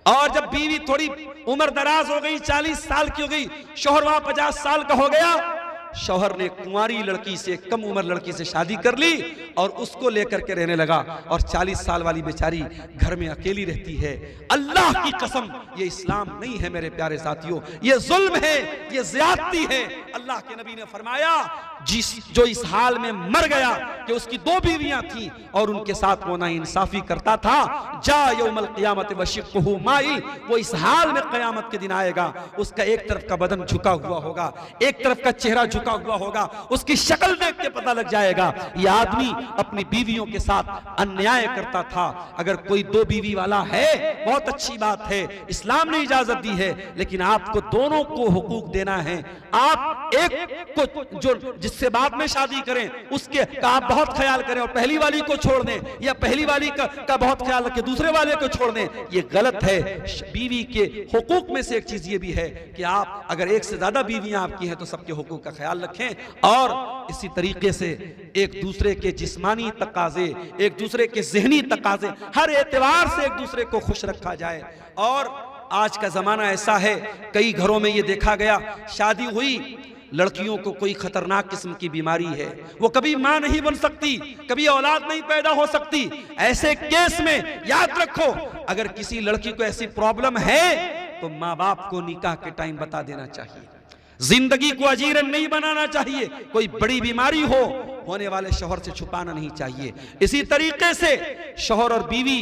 और जब बीवी थोड़ी उम्र दराज हो गई, 40 साल की हो गई, शौहर वहां 50 साल का हो गया, शौहर ने कुंवारी लड़की से, कम उम्र लड़की से शादी कर ली और उसको लेकर के रहने लगा। और 40 साल वाली बेचारी घर में अकेली रहती है। अल्लाह की कसम, ये इस्लाम नहीं है मेरे प्यारे साथियों, ये जुल्म है, ये ज्यादती है। अल्लाह के नबी ने फरमाया, जो इस हाल में मर गया कि उसकी 2 बीवियां थी और उनके साथ वो नाइंसाफी करता था, जा यौमल क़ियामत वशिक़्क़ुहु माइल, वो इस हाल में क़यामत के दिन आएगा, उसका एक तरफ का बदन झुका हुआ होगा, एक तरफ का चेहरा झुका हुआ होगा, उसकी शक्ल देख के पता लग जाएगा ये आदमी अपनी बीवियों के साथ अन्याय करता था। अगर कोई 2 बीवी वाला है, बहुत अच्छी बात है, इस्लाम ने इजाजत दी है, लेकिन आपको दोनों को हुकूक देना है। आप एक को जो जिससे बाद में शादी करें उसके का आप बहुत ख्याल करें और पहली वाली को छोड़ दें, या पहली वाली का बहुत ख्याल रखें, दूसरे वाले को छोड़ दें, ये गलत है। बीवी के हुकूक में से एक चीज ये भी है कि आप अगर एक से ज्यादा बीवियां आपकी हैं तो सबके हुकूक का ख्याल रखें। और इसी तरीके से एक दूसरे के जिस्मानी तकाजे, एक दूसरे के ज़हनी तकाजे, हर एतबार से एक दूसरे को खुश रखा जाए। और आज का जमाना ऐसा है, कई घरों में ये देखा गया, शादी हुई, लड़कियों को कोई खतरनाक किस्म की बीमारी है, वो कभी मां नहीं बन सकती, कभी औलाद नहीं पैदा हो सकती। ऐसे केस में याद रखो, अगर किसी लड़की को ऐसी प्रॉब्लम है तो माँ बाप को निकाह के टाइम बता देना चाहिए, जिंदगी को अजीरन नहीं बनाना चाहिए। कोई बड़ी बीमारी होने वाले शौहर से छुपाना नहीं चाहिए। इसी तरीके से शौहर और बीवी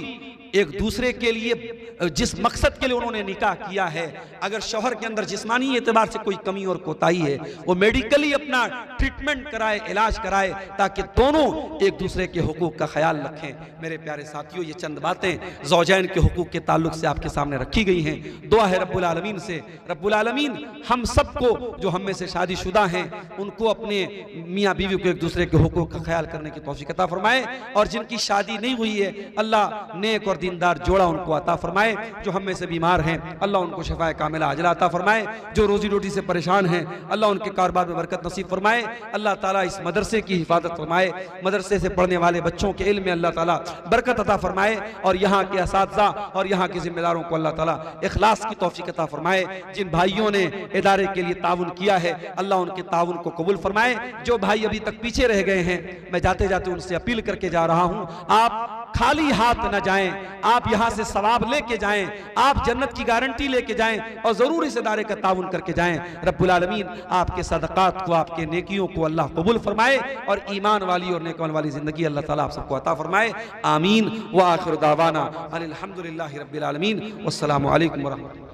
एक दूसरे के लिए जिस मकसद के लिए उन्होंने निकाह किया है, अगर शौहर के अंदर जिस्मानी एतबार से कोई कमी और कोताही है, वो मेडिकली अपना ट्रीटमेंट कराए, इलाज कराए, ताकि दोनों एक दूसरे के हुकूक का ख्याल रखें। मेरे प्यारे साथियों, ये चंद बातें ज़ौजैन के हुकूक के ताल्लुक से आपके सामने रखी गई हैं। दुआ है रब्बुल आलमीन से, रब्बुल आलमीन हम सबको जो हम में से शादीशुदा हैं उनको अपने मियाँ बीवी को एक दूसरे के हुकूक का ख्याल करने की तौफीक अता फरमाए, और जिनकी शादी नहीं हुई है अल्लाह नेक और दीनदार जोड़ा उनको अता फरमाए। जो हम में से बीमार हैं अल्लाह उनको शिफाए कामिला आजिला अता फरमाए। जो रोजी रोटी से परेशान हैं अल्लाह उनके कारोबार में बरकत नसीब फरमाए। अल्लाह ताला इस मदरसे की हिफाजत फरमाए, मदरसे से पढ़ने वाले बच्चों के इल्म में अल्लाह ताला बरकत अता फरमाए, और यहाँ के असातिज़ा और यहाँ के जिम्मेदारों को अल्लाह ताला इखलास की तौफीक अता फरमाए। जिन भाइयों ने इदारे के लिए ताउन किया है अल्लाह उनके ताउन को कबूल फरमाए। जो भाई अभी तक पीछे रह गए हैं, मैं जाते जाते उनसे अपील करके जा रहा हूँ, आप खाली हाथ न जाएं, आप यहाँ से सवाब लेके जाएं, आप जन्नत की गारंटी लेके जाएं, और जरूर इस इदारे का ताउन करके जाएं। रब्बुल आलमीन आपके सदक़ात को, आपके नेकियों को अल्लाह कबूल फरमाए, और ईमान वाली और नेकमान वाली जिंदगी अल्लाह ताला आप सबको अता फरमाए। आमीन। व आखिर दावाना अनिल हम्दुलिल्लाहि रब्बिल आलमीन। वस्सलामु अलैकुम व रहमतुल्लाह।